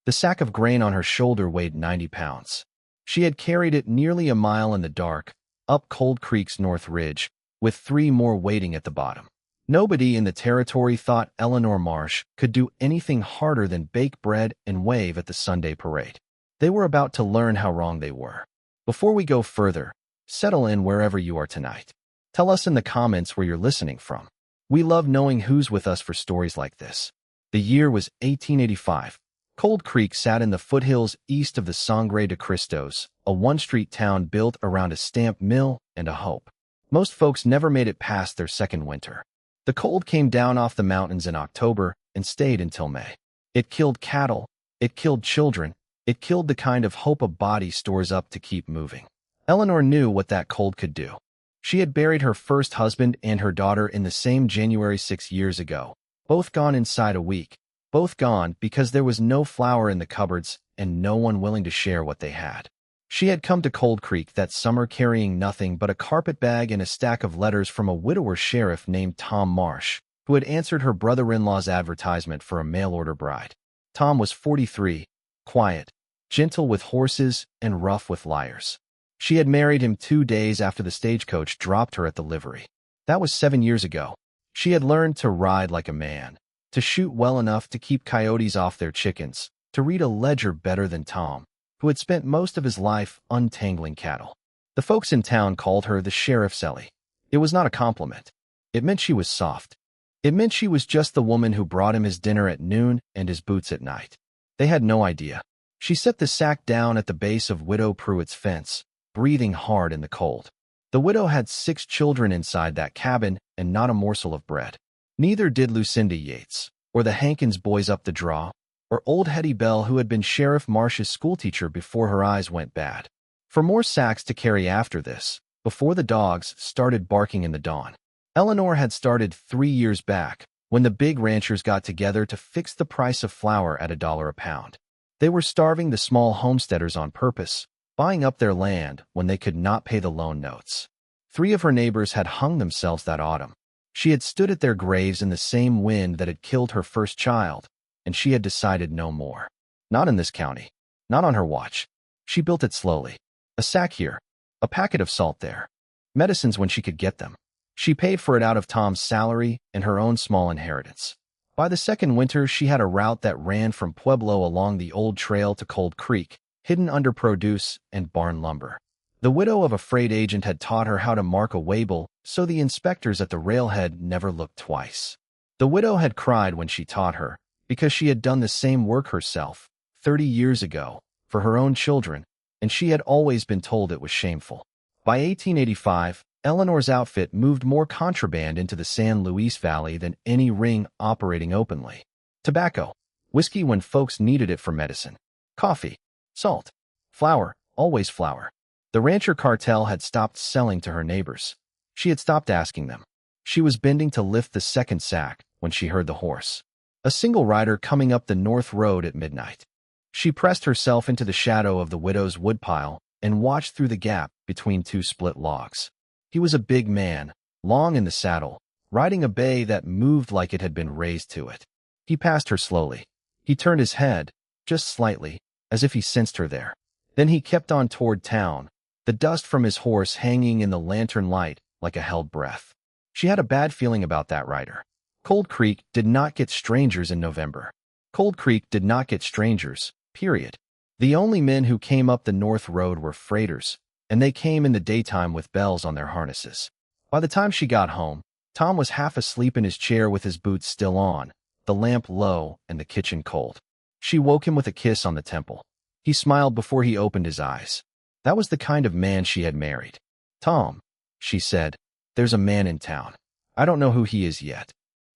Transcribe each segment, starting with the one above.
The sack of grain on her shoulder weighed 90 pounds. She had carried it nearly a mile in the dark, up Cold Creek's North Ridge, with 3 more waiting at the bottom. Nobody in the territory thought Eleanor Marsh could do anything harder than bake bread and wave at the Sunday parade. They were about to learn how wrong they were. Before we go further, settle in wherever you are tonight. Tell us in the comments where you're listening from. We love knowing who's with us for stories like this. The year was 1885. Cold Creek sat in the foothills east of the Sangre de Cristos, a one-street town built around a stamp mill and a hope. Most folks never made it past their second winter. The cold came down off the mountains in October and stayed until May. It killed cattle, it killed children, it killed the kind of hope a body stores up to keep moving. Eleanor knew what that cold could do. She had buried her first husband and her daughter in the same January 6 years ago, both gone inside a week, both gone because there was no flour in the cupboards and no one willing to share what they had. She had come to Cold Creek that summer carrying nothing but a carpetbag and a stack of letters from a widower sheriff named Tom Marsh, who had answered her brother-in-law's advertisement for a mail-order bride. Tom was 43, quiet, gentle with horses, and rough with liars. She had married him 2 days after the stagecoach dropped her at the livery. That was 7 years ago. She had learned to ride like a man, to shoot well enough to keep coyotes off their chickens, to read a ledger better than Tom, who had spent most of his life untangling cattle. The folks in town called her the Sheriff's Ellie. It was not a compliment. It meant she was soft. It meant she was just the woman who brought him his dinner at noon and his boots at night. They had no idea. She set the sack down at the base of Widow Pruitt's fence, breathing hard in the cold. The widow had 6 children inside that cabin and not a morsel of bread. Neither did Lucinda Yates, or the Hankins boys up the draw, or old Hetty Bell who had been Sheriff Marsh's schoolteacher before her eyes went bad. For more sacks to carry after this, before the dogs started barking in the dawn. Eleanor had started 3 years back, when the big ranchers got together to fix the price of flour at $1 a pound. They were starving the small homesteaders on purpose, buying up their land when they could not pay the loan notes. 3 of her neighbors had hung themselves that autumn. She had stood at their graves in the same wind that had killed her first child, and she had decided no more. Not in this county. Not on her watch. She built it slowly. A sack here. A packet of salt there. Medicines when she could get them. She paid for it out of Tom's salary and her own small inheritance. By the second winter, she had a route that ran from Pueblo along the old trail to Cold Creek, hidden under produce and barn lumber. The widow of a freight agent had taught her how to mark a waybill, so the inspectors at the railhead never looked twice. The widow had cried when she taught her, because she had done the same work herself, 30 years ago, for her own children, and she had always been told it was shameful. By 1885, Eleanor's outfit moved more contraband into the San Luis Valley than any ring operating openly. Tobacco, whiskey when folks needed it for medicine, coffee, salt, flour, always flour. The rancher cartel had stopped selling to her neighbors. She had stopped asking them. She was bending to lift the second sack when she heard the horse. A single rider coming up the north road at midnight. She pressed herself into the shadow of the widow's woodpile and watched through the gap between 2 split logs. He was a big man, long in the saddle, riding a bay that moved like it had been raised to it. He passed her slowly. He turned his head, just slightly, as if he sensed her there. Then he kept on toward town, the dust from his horse hanging in the lantern light like a held breath. She had a bad feeling about that rider. Cold Creek did not get strangers in November. Cold Creek did not get strangers, period. The only men who came up the north road were freighters, and they came in the daytime with bells on their harnesses. By the time she got home, Tom was half asleep in his chair with his boots still on, the lamp low and the kitchen cold. She woke him with a kiss on the temple. He smiled before he opened his eyes. That was the kind of man she had married. "Tom," she said, "there's a man in town. I don't know who he is yet."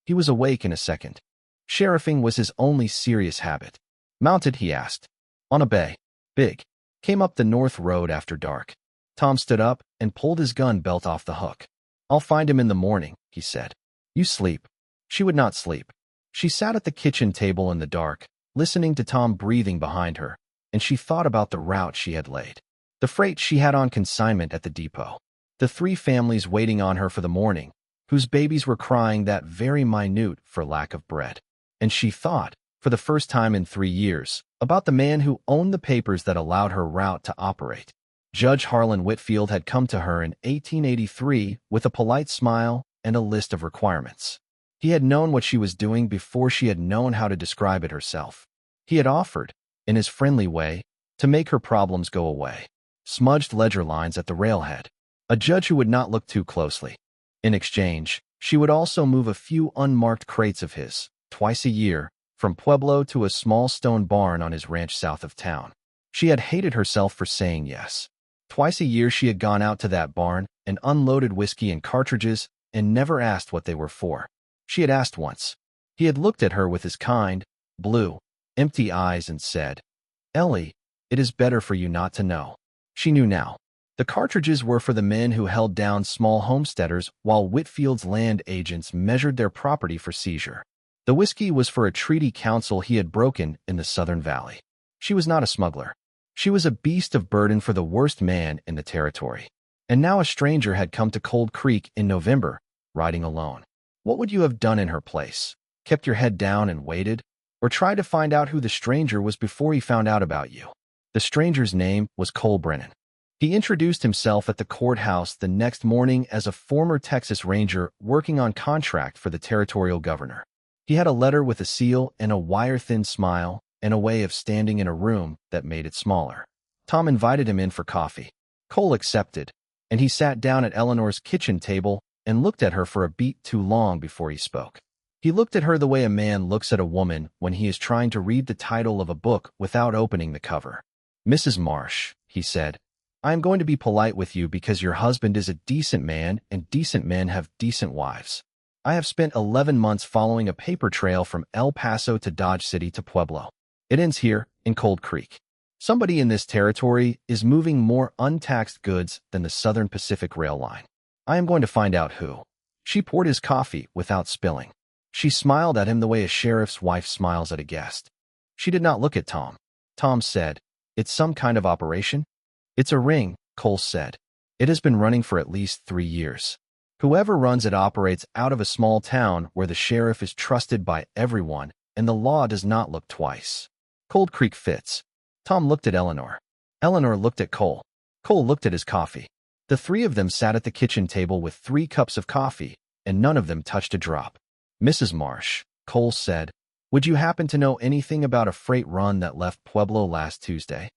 He was awake in a second. Sheriffing was his only serious habit. "Mounted?" he asked. "On a bay. Big. Came up the north road after dark." Tom stood up and pulled his gun belt off the hook. "I'll find him in the morning," he said. "You sleep." She would not sleep. She sat at the kitchen table in the dark, listening to Tom breathing behind her, and she thought about the route she had laid. The freight she had on consignment at the depot. The 3 families waiting on her for the morning, whose babies were crying that very minute for lack of bread. And she thought, for the first time in 3 years, about the man who owned the papers that allowed her route to operate. Judge Harlan Whitfield had come to her in 1883 with a polite smile and a list of requirements. He had known what she was doing before she had known how to describe it herself. He had offered, in his friendly way, to make her problems go away. Smudged ledger lines at the railhead. A judge who would not look too closely. In exchange, she would also move a few unmarked crates of his, twice a year, from Pueblo to a small stone barn on his ranch south of town. She had hated herself for saying yes. Twice a year she had gone out to that barn and unloaded whiskey and cartridges and never asked what they were for. She had asked once. He had looked at her with his kind, blue, empty eyes and said, "Ellie, it is better for you not to know." She knew now. The cartridges were for the men who held down small homesteaders while Whitfield's land agents measured their property for seizure. The whiskey was for a treaty council he had broken in the Southern Valley. She was not a smuggler. She was a beast of burden for the worst man in the territory. And now a stranger had come to Cold Creek in November, riding alone. What would you have done in her place? Kept your head down and waited? Or tried to find out who the stranger was before he found out about you? The stranger's name was Cole Brennan. He introduced himself at the courthouse the next morning as a former Texas Ranger working on contract for the territorial governor. He had a letter with a seal and a wire-thin smile and a way of standing in a room that made it smaller. Tom invited him in for coffee. Cole accepted, and he sat down at Eleanor's kitchen table and looked at her for a beat too long before he spoke. He looked at her the way a man looks at a woman when he is trying to read the title of a book without opening the cover. "Mrs. Marsh," he said, "I am going to be polite with you because your husband is a decent man and decent men have decent wives. I have spent 11 months following a paper trail from El Paso to Dodge City to Pueblo. It ends here, in Cold Creek. Somebody in this territory is moving more untaxed goods than the Southern Pacific Rail line. I am going to find out who." She poured his coffee without spilling. She smiled at him the way a sheriff's wife smiles at a guest. She did not look at Tom. Tom said, "It's some kind of operation?" "It's a ring," Cole said. "It has been running for at least 3 years. Whoever runs it operates out of a small town where the sheriff is trusted by everyone and the law does not look twice. Cold Creek fits." Tom looked at Eleanor. Eleanor looked at Cole. Cole looked at his coffee. The three of them sat at the kitchen table with 3 cups of coffee, and none of them touched a drop. "Mrs. Marsh," Cole said, "would you happen to know anything about a freight run that left Pueblo last Tuesday?"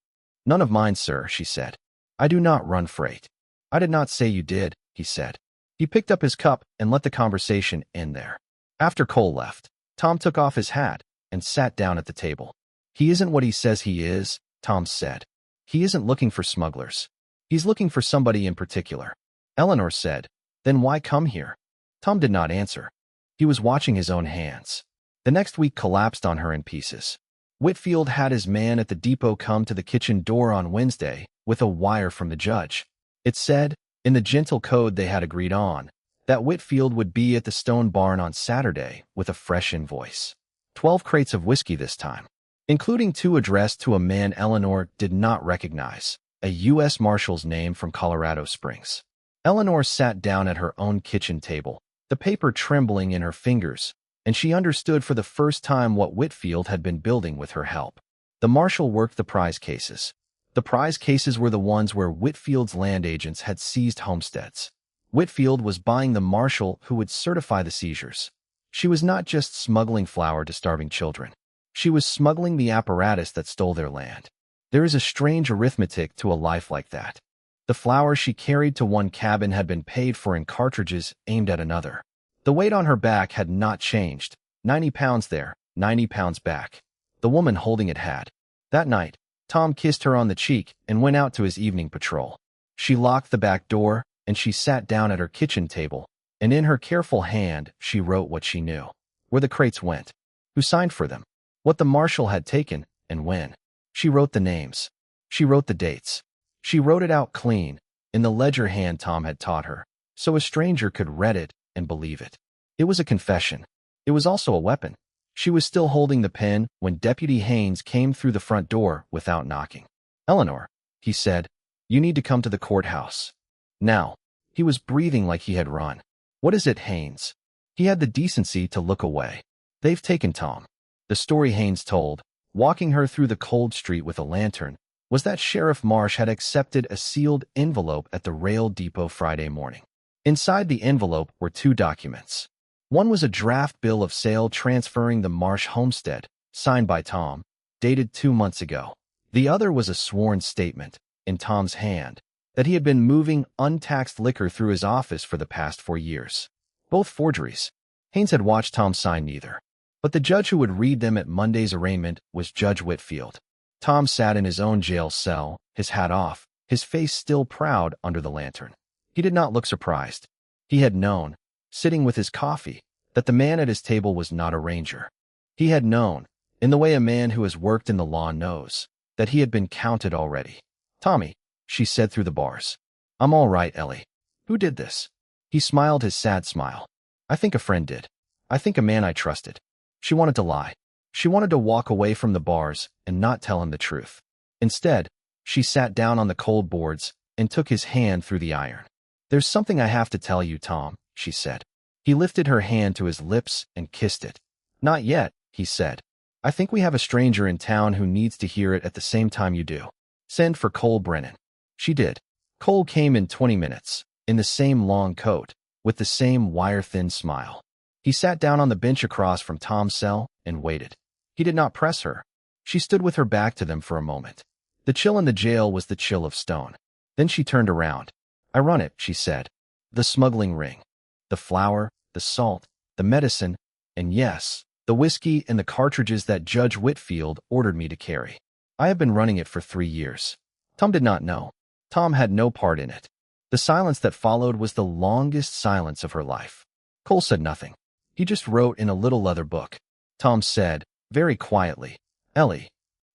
"None of mine, sir," she said. "I do not run freight." "I did not say you did," he said. He picked up his cup and let the conversation end there. After Cole left, Tom took off his hat and sat down at the table. "He isn't what he says he is," Tom said. "He isn't looking for smugglers. He's looking for somebody in particular." Eleanor said, "Then why come here?" Tom did not answer. He was watching his own hands. The next week collapsed on her in pieces. Whitfield had his man at the depot come to the kitchen door on Wednesday with a wire from the judge. It said, in the gentle code they had agreed on, that Whitfield would be at the stone barn on Saturday with a fresh invoice. 12 crates of whiskey this time, including 2 addressed to a man Eleanor did not recognize, a U.S. Marshal's name from Colorado Springs. Eleanor sat down at her own kitchen table, the paper trembling in her fingers, and she understood for the first time what Whitfield had been building with her help. The Marshal worked the prize cases. The prize cases were the ones where Whitfield's land agents had seized homesteads. Whitfield was buying the Marshal who would certify the seizures. She was not just smuggling flour to starving children. She was smuggling the apparatus that stole their land. There is a strange arithmetic to a life like that. The flour she carried to one cabin had been paid for in cartridges aimed at another. The weight on her back had not changed. 90 pounds there, 90 pounds back. The woman holding it had. That night, Tom kissed her on the cheek and went out to his evening patrol. She locked the back door, and she sat down at her kitchen table, and in her careful hand she wrote what she knew. Where the crates went. Who signed for them. What the Marshal had taken, and when. She wrote the names. She wrote the dates. She wrote it out clean, in the ledger hand Tom had taught her, so a stranger could read it and believe it. It was a confession. It was also a weapon. She was still holding the pen when Deputy Haynes came through the front door without knocking. "Eleanor," he said, "you need to come to the courthouse. Now." He was breathing like he had run. "What is it, Haynes?" He had the decency to look away. "They've taken Tom." The story Haynes told, walking her through the cold street with a lantern, was that Sheriff Marsh had accepted a sealed envelope at the rail depot Friday morning. Inside the envelope were two documents. One was a draft bill of sale transferring the Marsh homestead, signed by Tom, dated 2 months ago. The other was a sworn statement, in Tom's hand, that he had been moving untaxed liquor through his office for the past 4 years. Both forgeries. Haynes had watched Tom sign neither. But the judge who would read them at Monday's arraignment was Judge Whitfield. Tom sat in his own jail cell, his hat off, his face still proud under the lantern. He did not look surprised. He had known, sitting with his coffee, that the man at his table was not a ranger. He had known, in the way a man who has worked in the law knows, that he had been counted already. "Tommy," she said through the bars. "I'm all right, Ellie. Who did this?" He smiled his sad smile. "I think a friend did. I think a man I trusted." She wanted to lie. She wanted to walk away from the bars and not tell him the truth. Instead, she sat down on the cold boards and took his hand through the iron. "There's something I have to tell you, Tom," she said. He lifted her hand to his lips and kissed it. "Not yet," he said. "I think we have a stranger in town who needs to hear it at the same time you do. Send for Cole Brennan." She did. Cole came in 20 minutes, in the same long coat, with the same wire-thin smile. He sat down on the bench across from Tom's cell and waited. He did not press her. She stood with her back to them for a moment. The chill in the jail was the chill of stone. Then she turned around. "I run it," she said. "The smuggling ring. The flour, the salt, the medicine, and yes, the whiskey and the cartridges that Judge Whitfield ordered me to carry. I have been running it for 3 years." Tom did not know. Tom had no part in it. The silence that followed was the longest silence of her life. Cole said nothing. He just wrote in a little leather book. Tom said, very quietly, "Ellie,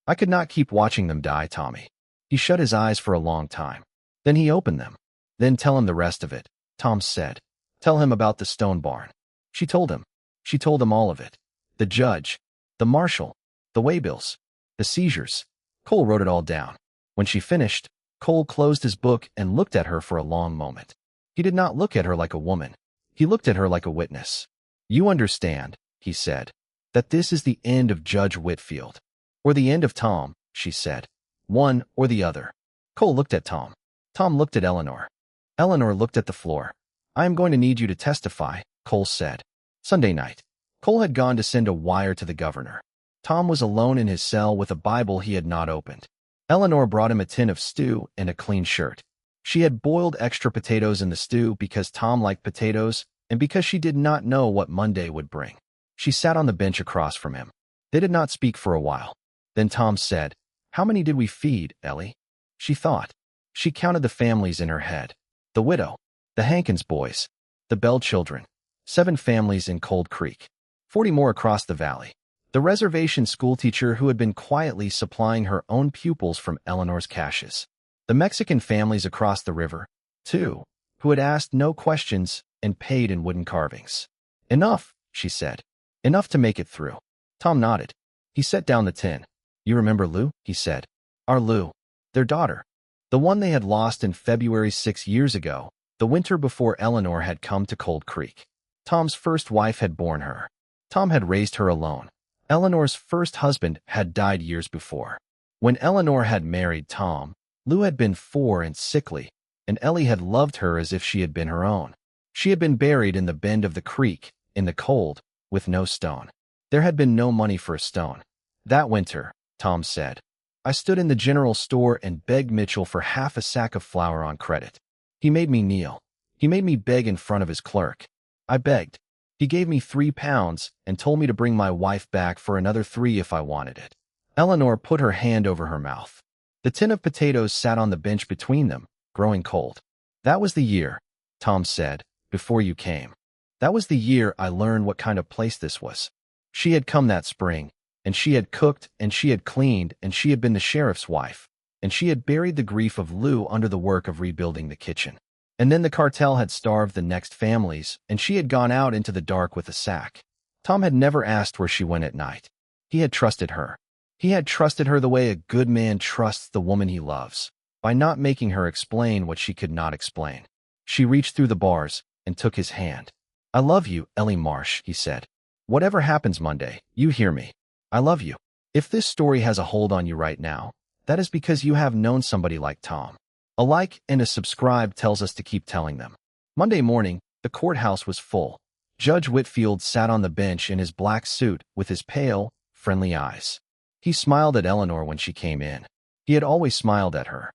I could not keep watching them die, Tommy." He shut his eyes for a long time. Then he opened them. "Then tell him the rest of it," Tom said. "Tell him about the stone barn." She told him. She told him all of it. The judge, the marshal, the waybills, the seizures. Cole wrote it all down. When she finished, Cole closed his book and looked at her for a long moment. He did not look at her like a woman. He looked at her like a witness. "You understand," he said, "that this is the end of Judge Whitfield. Or the end of Tom," she said. "One or the other." Cole looked at Tom. Tom looked at Eleanor. Eleanor looked at the floor. "I am going to need you to testify," Cole said. Sunday night. Cole had gone to send a wire to the governor. Tom was alone in his cell with a Bible he had not opened. Eleanor brought him a tin of stew and a clean shirt. She had boiled extra potatoes in the stew because Tom liked potatoes and because she did not know what Monday would bring. She sat on the bench across from him. They did not speak for a while. Then Tom said, "How many did we feed, Ellie?" She thought. She counted the families in her head. The widow, the Hankins boys, the Bell children, 7 families in Cold Creek, 40 more across the valley. The reservation schoolteacher who had been quietly supplying her own pupils from Eleanor's caches. The Mexican families across the river, too, who had asked no questions and paid in wooden carvings. "Enough," she said. "Enough to make it through." Tom nodded. He set down the tin. "You remember Lou?" he said. "Our Lou. Their daughter. The one they had lost in February 6 years ago, the winter before Eleanor had come to Cold Creek. Tom's first wife had borne her. Tom had raised her alone. Eleanor's first husband had died years before. When Eleanor had married Tom, Lou had been 4 and sickly, and Ellie had loved her as if she had been her own. She had been buried in the bend of the creek, in the cold, with no stone. There had been no money for a stone. That winter, Tom said, I stood in the general store and begged Mitchell for half a sack of flour on credit. He made me kneel. He made me beg in front of his clerk. I begged. He gave me £3 and told me to bring my wife back for another 3 if I wanted it. Eleanor put her hand over her mouth. The tin of potatoes sat on the bench between them, growing cold. That was the year, Tom said, before you came. That was the year I learned what kind of place this was. She had come that spring, and she had cooked, and she had cleaned, and she had been the sheriff's wife, and she had buried the grief of Lou under the work of rebuilding the kitchen. And then the cartel had starved the next families, and she had gone out into the dark with a sack. Tom had never asked where she went at night. He had trusted her. He had trusted her the way a good man trusts the woman he loves, by not making her explain what she could not explain. She reached through the bars and took his hand. I love you, Ellie Marsh, he said. Whatever happens Monday, you hear me. I love you. If this story has a hold on you right now, that is because you have known somebody like Tom. A like and a subscribe tells us to keep telling them. Monday morning, the courthouse was full. Judge Whitfield sat on the bench in his black suit with his pale, friendly eyes. He smiled at Eleanor when she came in. He had always smiled at her.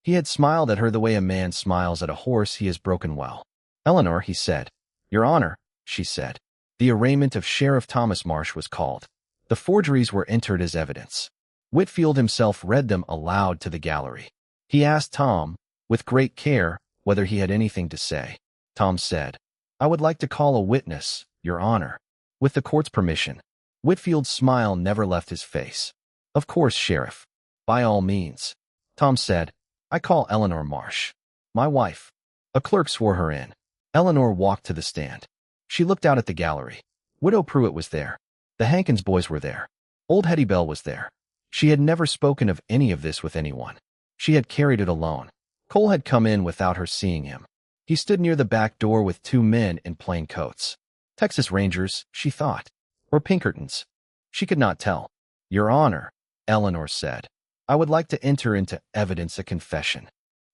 He had smiled at her the way a man smiles at a horse he has broken well. Eleanor, he said. Your Honor, she said. The arraignment of Sheriff Thomas Marsh was called. The forgeries were entered as evidence. Whitfield himself read them aloud to the gallery. He asked Tom, with great care, whether he had anything to say. Tom said, I would like to call a witness, Your Honor. With the court's permission. Whitfield's smile never left his face. Of course, Sheriff. By all means. Tom said, I call Eleanor Marsh. My wife. A clerk swore her in. Eleanor walked to the stand. She looked out at the gallery. Widow Pruitt was there. The Hankins boys were there. Old Hetty Bell was there. She had never spoken of any of this with anyone. She had carried it alone. Cole had come in without her seeing him. He stood near the back door with two men in plain coats. Texas Rangers, she thought. Or Pinkertons. She could not tell. Your Honor, Eleanor said. I would like to enter into evidence a confession.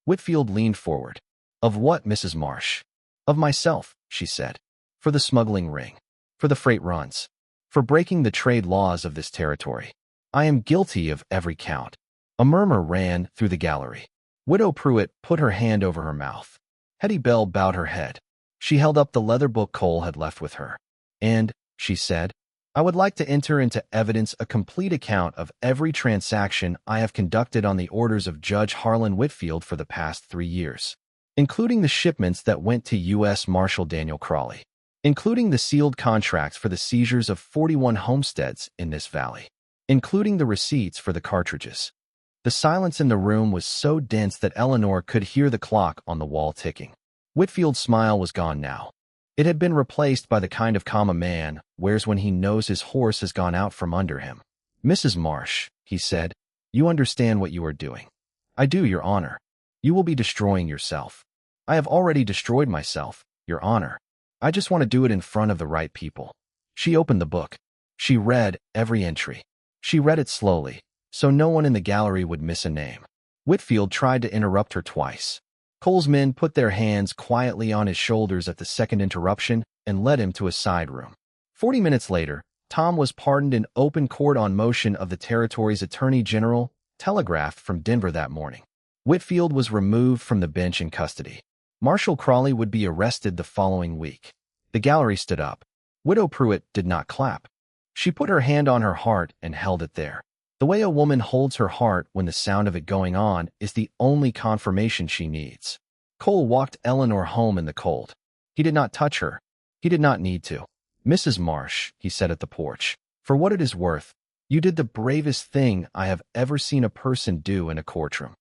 Whitfield leaned forward. Of what, Mrs. Marsh? Of myself, she said. For the smuggling ring. For the freight runs. For breaking the trade laws of this territory. I am guilty of every count. A murmur ran through the gallery. Widow Pruitt put her hand over her mouth. Hetty Bell bowed her head. She held up the leather book Cole had left with her. And, she said, I would like to enter into evidence a complete account of every transaction I have conducted on the orders of Judge Harlan Whitfield for the past 3 years, including the shipments that went to U.S. Marshal Daniel Crawley, including the sealed contracts for the seizures of 41 homesteads in this valley, including the receipts for the cartridges. The silence in the room was so dense that Eleanor could hear the clock on the wall ticking. Whitfield's smile was gone now. It had been replaced by the kind of calm a man wears when he knows his horse has gone out from under him. Mrs. Marsh, he said, you understand what you are doing. I do, Your Honor. You will be destroying yourself. I have already destroyed myself, Your Honor. I just want to do it in front of the right people. She opened the book. She read every entry. She read it slowly, so no one in the gallery would miss a name. Whitfield tried to interrupt her twice. Cole's men put their hands quietly on his shoulders at the second interruption and led him to a side room. 40 minutes later, Tom was pardoned in open court on motion of the territory's Attorney General, telegraphed from Denver that morning. Whitfield was removed from the bench in custody. Marshal Crawley would be arrested the following week. The gallery stood up. Widow Pruitt did not clap. She put her hand on her heart and held it there. The way a woman holds her heart when the sound of it going on is the only confirmation she needs. Cole walked Eleanor home in the cold. He did not touch her. He did not need to. Mrs. Marsh, he said at the porch, for what it is worth, you did the bravest thing I have ever seen a person do in a courtroom.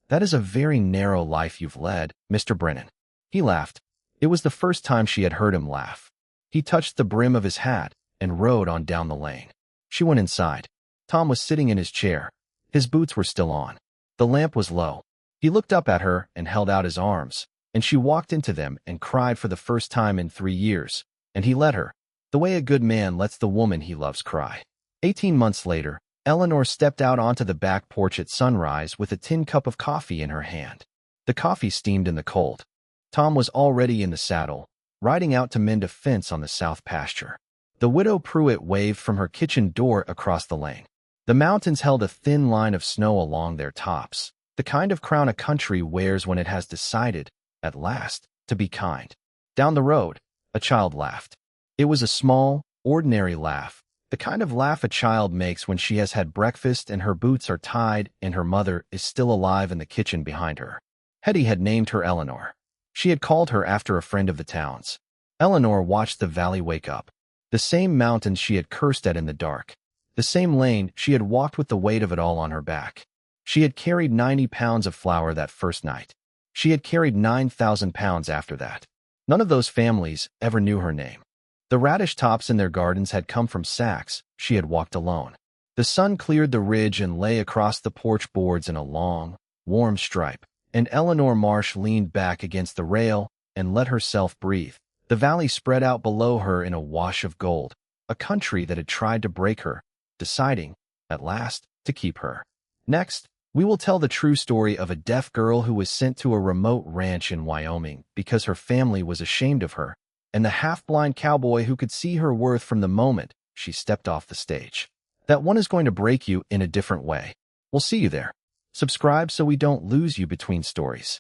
That is a very narrow life you've led, Mr. Brennan. He laughed. It was the first time she had heard him laugh. He touched the brim of his hat and rode on down the lane. She went inside. Tom was sitting in his chair. His boots were still on. The lamp was low. He looked up at her and held out his arms, and she walked into them and cried for the first time in 3 years, and he let her, the way a good man lets the woman he loves cry. 18 months later, Eleanor stepped out onto the back porch at sunrise with a tin cup of coffee in her hand. The coffee steamed in the cold. Tom was already in the saddle, riding out to mend a fence on the south pasture. The widow Pruitt waved from her kitchen door across the lane. The mountains held a thin line of snow along their tops, the kind of crown a country wears when it has decided, at last, to be kind. Down the road, a child laughed. It was a small, ordinary laugh, the kind of laugh a child makes when she has had breakfast and her boots are tied and her mother is still alive in the kitchen behind her. Hetty had named her Eleanor. She had called her after a friend of the town's. Eleanor watched the valley wake up. The same mountains she had cursed at in the dark. The same lane she had walked with the weight of it all on her back. She had carried 90 pounds of flour that first night. She had carried 9,000 pounds after that. None of those families ever knew her name. The radish tops in their gardens had come from sacks. She had walked alone. The sun cleared the ridge and lay across the porch boards in a long, warm stripe, and Eleanor Marsh leaned back against the rail and let herself breathe. The valley spread out below her in a wash of gold, a country that had tried to break her, deciding, at last, to keep her. Next, we will tell the true story of a deaf girl who was sent to a remote ranch in Wyoming because her family was ashamed of her, and the half-blind cowboy who could see her worth from the moment she stepped off the stage. That one is going to break you in a different way. We'll see you there. Subscribe so we don't lose you between stories.